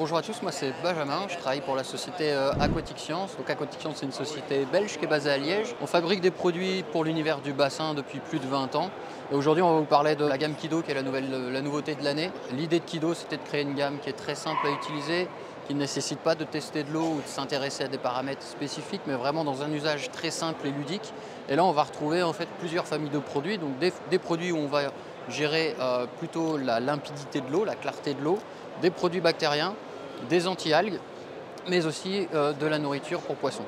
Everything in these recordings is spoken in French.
bonjour à tous, moi c'est Benjamin, je travaille pour la société Aquatic Science. Donc Aquatic Science, c'est une société belge qui est basée à Liège. On fabrique des produits pour l'univers du bassin depuis plus de 20 ans. Et aujourd'hui on va vous parler de la gamme Kido qui est la nouveauté de l'année. L'idée de Kido, c'était de créer une gamme qui est très simple à utiliser, qui ne nécessite pas de tester de l'eau ou de s'intéresser à des paramètres spécifiques, mais vraiment dans un usage très simple et ludique. Et là on va retrouver en fait plusieurs familles de produits, donc des produits où on va gérer plutôt la limpidité de l'eau, la clarté de l'eau, des produits bactériens, des anti-algues, mais aussi de la nourriture pour poissons.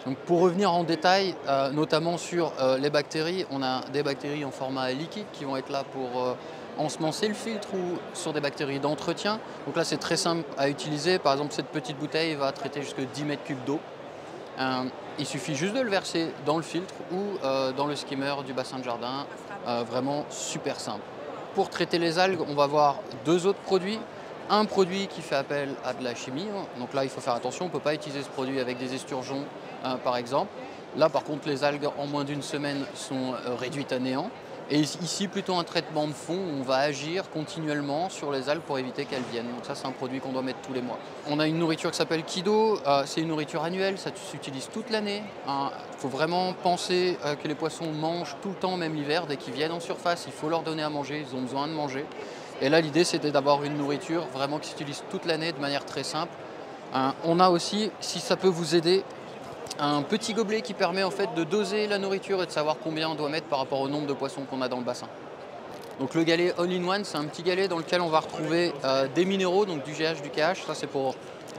Donc pour revenir en détail, notamment sur les bactéries, on a des bactéries en format liquide qui vont être là pour ensemencer le filtre ou sur des bactéries d'entretien. Donc là c'est très simple à utiliser, par exemple cette petite bouteille va traiter jusqu'à 10 mètres cubes d'eau. Il suffit juste de le verser dans le filtre ou dans le skimmer du bassin de jardin, vraiment super simple. Pour traiter les algues, on va avoir deux autres produits. Un produit qui fait appel à de la chimie, donc là il faut faire attention, on ne peut pas utiliser ce produit avec des esturgeons par exemple. Là par contre les algues en moins d'une semaine sont réduites à néant. Et ici plutôt un traitement de fond où on va agir continuellement sur les algues pour éviter qu'elles viennent. Donc ça c'est un produit qu'on doit mettre tous les mois. On a une nourriture qui s'appelle Kido, c'est une nourriture annuelle, ça s'utilise toute l'année. Il faut vraiment penser que les poissons mangent tout le temps, même l'hiver, dès qu'ils viennent en surface, il faut leur donner à manger, ils ont besoin de manger. Et là, l'idée, c'était d'avoir une nourriture vraiment qui s'utilise toute l'année de manière très simple. On a aussi, si ça peut vous aider, un petit gobelet qui permet en fait de doser la nourriture et de savoir combien on doit mettre par rapport au nombre de poissons qu'on a dans le bassin. Donc le galet All-in-One, c'est un petit galet dans lequel on va retrouver des minéraux, donc du GH, du KH, ça c'est pour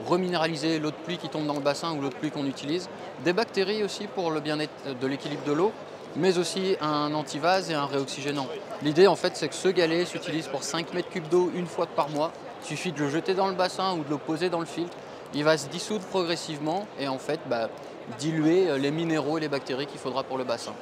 reminéraliser l'eau de pluie qui tombe dans le bassin ou l'eau de pluie qu'on utilise. Des bactéries aussi pour le bien-être de l'équilibre de l'eau, mais aussi un antivase et un réoxygénant. L'idée en fait c'est que ce galet s'utilise pour 5 mètres cubes d'eau une fois par mois. Il suffit de le jeter dans le bassin ou de le poser dans le filtre. Il va se dissoudre progressivement et en fait diluer les minéraux et les bactéries qu'il faudra pour le bassin.